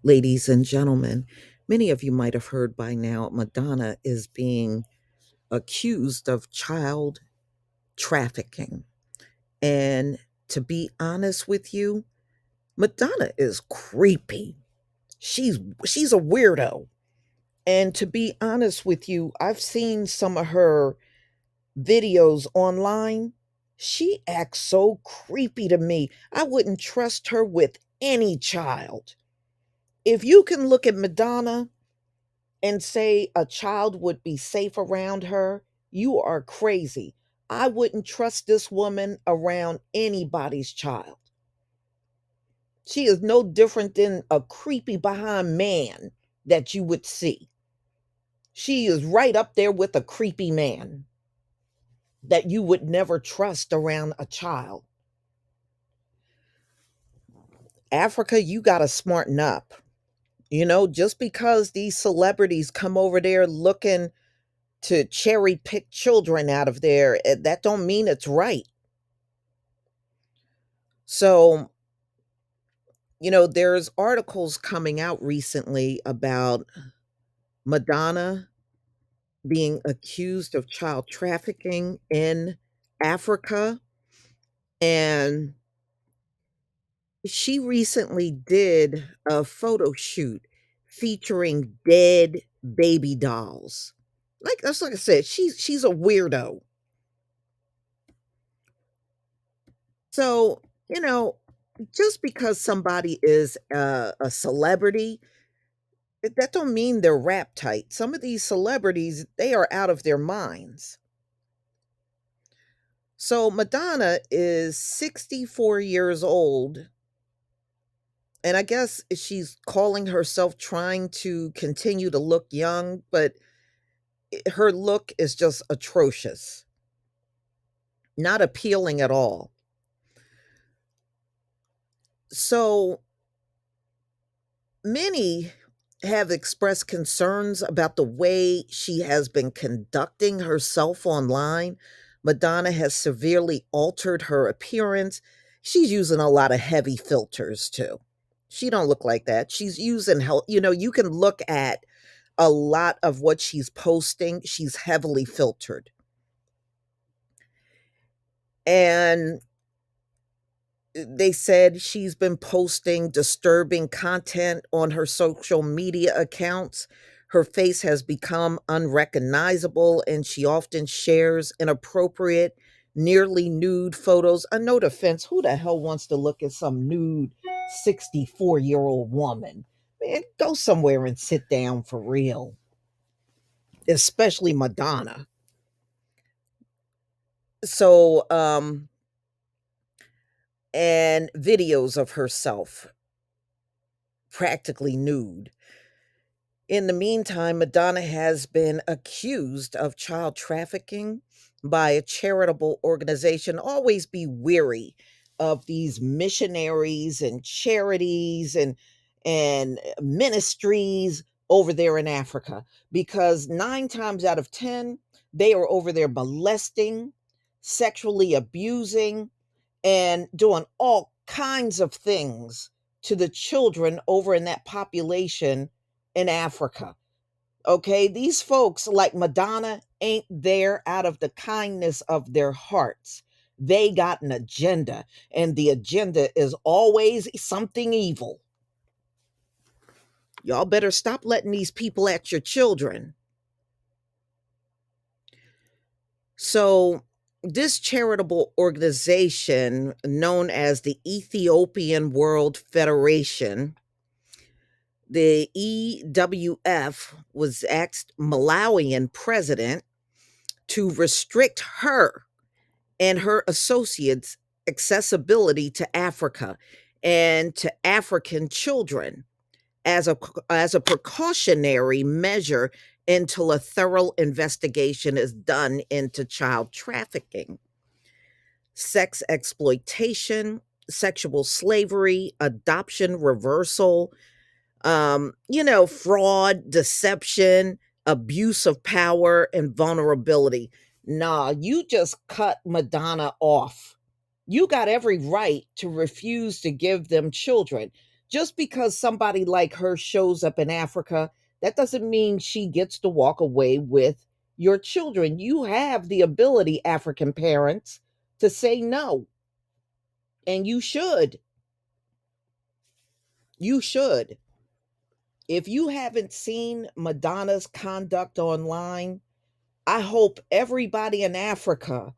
Ladies and gentlemen, many of you might have heard by now Madonna is being accused of child trafficking. And to be honest with you, Madonna is creepy. She's a weirdo. And to be honest with you, I've seen some of her videos online. She acts so creepy to me. I wouldn't trust her with any child. If you can look at Madonna and say a child would be safe around her, you are crazy. I wouldn't trust this woman around anybody's child. She is no different than a creepy behind man that you would see. She is right up there with a creepy man that you would never trust around a child. Africa, you got to smarten up. Just because these celebrities come over there looking to cherry pick children out of there, that don't mean it's right. So, there's articles coming out recently about Madonna being accused of child trafficking in Africa. And she recently did a photo shoot featuring dead baby dolls. Like I said, she's a weirdo. So, you know, just because somebody is a celebrity, that don't mean they're rap tight. Some of these celebrities, they are out of their minds. So Madonna is 64 years old, and I guess she's calling herself trying to continue to look young, but her look is just atrocious, not appealing at all. So many have expressed concerns about the way she has been conducting herself online. Madonna has severely altered her appearance. She's using a lot of heavy filters too. She don't look like that. She's using you can look at a lot of what she's posting. She's heavily filtered. And they said she's been posting disturbing content on her social media accounts. Her face has become unrecognizable, and she often shares inappropriate, nearly nude photos. No offense, who the hell wants to look at some nude 64-year-old woman? Man, go somewhere and sit down for real, especially Madonna. So, and videos of herself practically nude. In the meantime, Madonna has been accused of child trafficking by a charitable organization. Always be weary of these missionaries and charities and ministries over there in Africa, because 9 times out of 10 they are over there molesting, sexually abusing, and doing all kinds of things to the children over in that population in Africa. Okay, these folks like Madonna ain't there out of the kindness of their hearts. They got an agenda, and the agenda is always something evil. Y'all better stop letting these people at your children. So, this charitable organization known as the Ethiopian World Federation, the EWF, was asked Malawian president to restrict her and her associates' accessibility to Africa and to African children as a precautionary measure until a thorough investigation is done into child trafficking, sex exploitation, sexual slavery, adoption reversal, fraud, deception, abuse of power, and vulnerability. Nah, you just cut Madonna off. You got every right to refuse to give them children. Just because somebody like her shows up in Africa, that doesn't mean she gets to walk away with your children. You have the ability, African parents, to say no, and you should. You should. If you haven't seen Madonna's conduct online, I hope everybody in Africa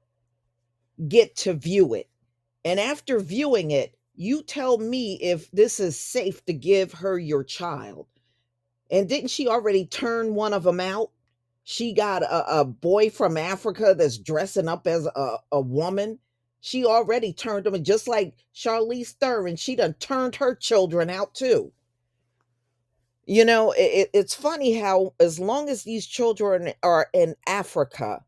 get to view it. And after viewing it, you tell me if this is safe to give her your child. And didn't she already turn one of them out? She got a boy from Africa that's dressing up as a woman. She already turned them, just like Charlize Theron. She done turned her children out too. It's funny how as long as these children are in Africa,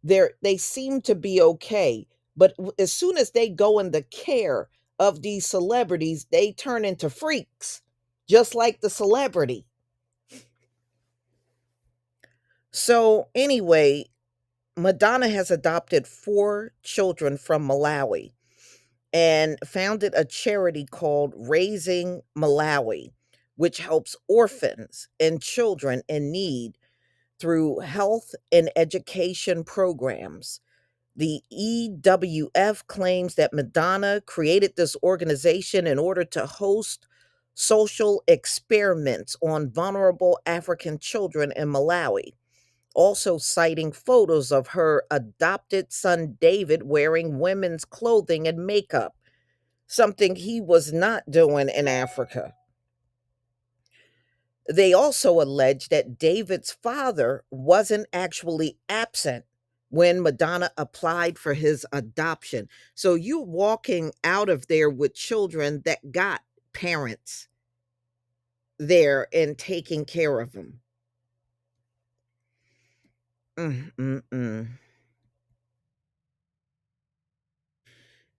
they seem to be okay. But as soon as they go in the care of these celebrities, they turn into freaks, just like the celebrity. So anyway, Madonna has adopted 4 children from Malawi and founded a charity called Raising Malawi, which helps orphans and children in need through health and education programs. The EWF claims that Madonna created this organization in order to host social experiments on vulnerable African children in Malawi, also citing photos of her adopted son David wearing women's clothing and makeup, something he was not doing in Africa. They also allege that David's father wasn't actually absent when Madonna applied for his adoption. So you walking out of there with children that got parents there and taking care of them. Mm-mm-mm.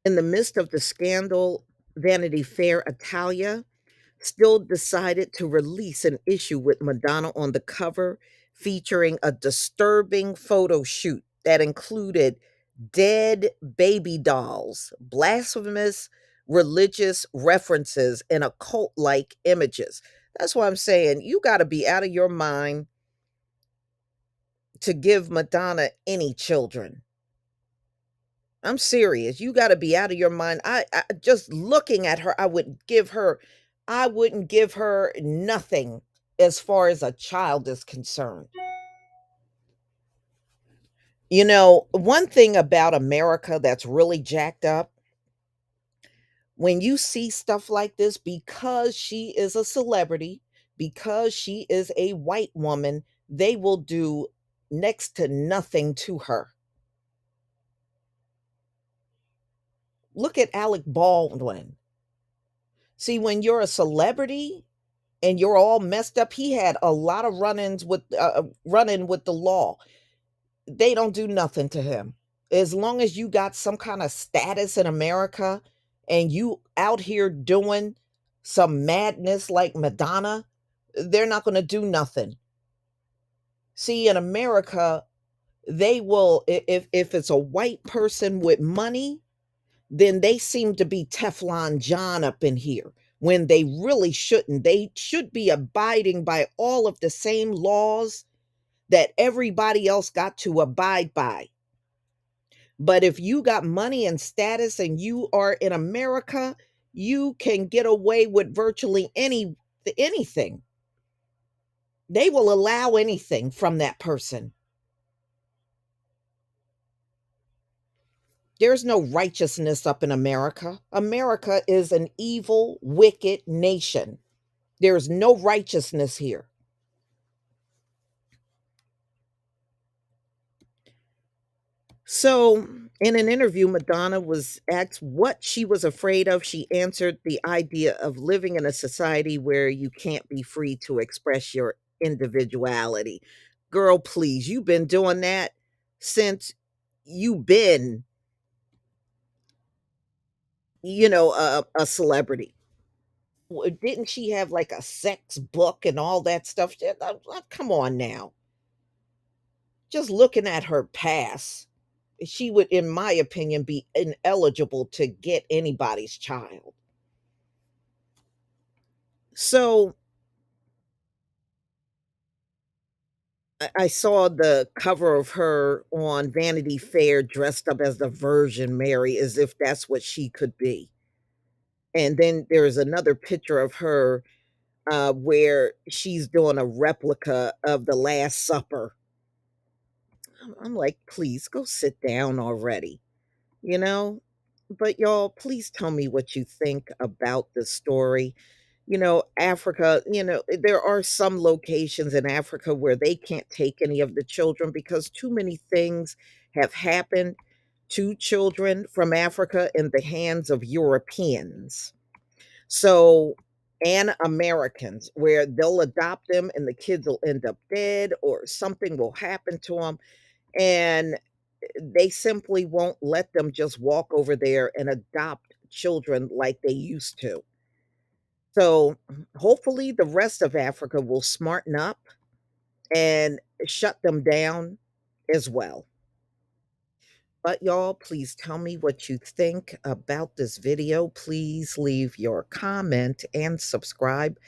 In the midst of the scandal, Vanity Fair Italia still decided to release an issue with Madonna on the cover featuring a disturbing photo shoot that included dead baby dolls, blasphemous religious references, and occult like images. That's why I'm saying you got to be out of your mind to give Madonna any children. I'm serious. You got to be out of your mind. I just looking at her, I wouldn't give her nothing as far as a child is concerned. One thing about America that's really jacked up, when you see stuff like this, because she is a celebrity, because she is a white woman, they will do next to nothing to her. Look at Alec Baldwin. See, when you're a celebrity and you're all messed up, he had a lot of running with the law. They don't do nothing to him. As long as you got some kind of status in America and you out here doing some madness like Madonna, they're not going to do nothing. See, in America, they will if it's a white person with money, then they seem to be Teflon John up in here when they really shouldn't. They should be abiding by all of the same laws that everybody else got to abide by. But if you got money and status and you are in America, you can get away with virtually anything. They will allow anything from that person. There's no righteousness up in America. America is an evil, wicked nation. There's no righteousness here. So, in an interview, Madonna was asked what she was afraid of. She answered the idea of living in a society where you can't be free to express your individuality. Girl, please, you've been doing that since you've been, a celebrity. Didn't she have like a sex book and all that stuff? Come on now. Just looking at her past, she would, in my opinion, be ineligible to get anybody's child. So I saw the cover of her on Vanity Fair dressed up as the Virgin Mary, as if that's what she could be. And then there's another picture of her where she's doing a replica of the Last Supper. I'm like, please go sit down already, you know? But y'all, please tell me what you think about the story. Africa, there are some locations in Africa where they can't take any of the children because too many things have happened to children from Africa in the hands of Europeans. So, and Americans, where they'll adopt them and the kids will end up dead or something will happen to them. And they simply won't let them just walk over there and adopt children like they used to. So hopefully the rest of Africa will smarten up and shut them down as well. But y'all, please tell me what you think about this video. Please leave your comment and subscribe.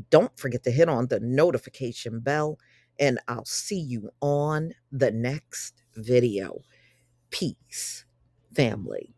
Don't forget to hit on the notification bell, and I'll see you on the next video. Peace, family.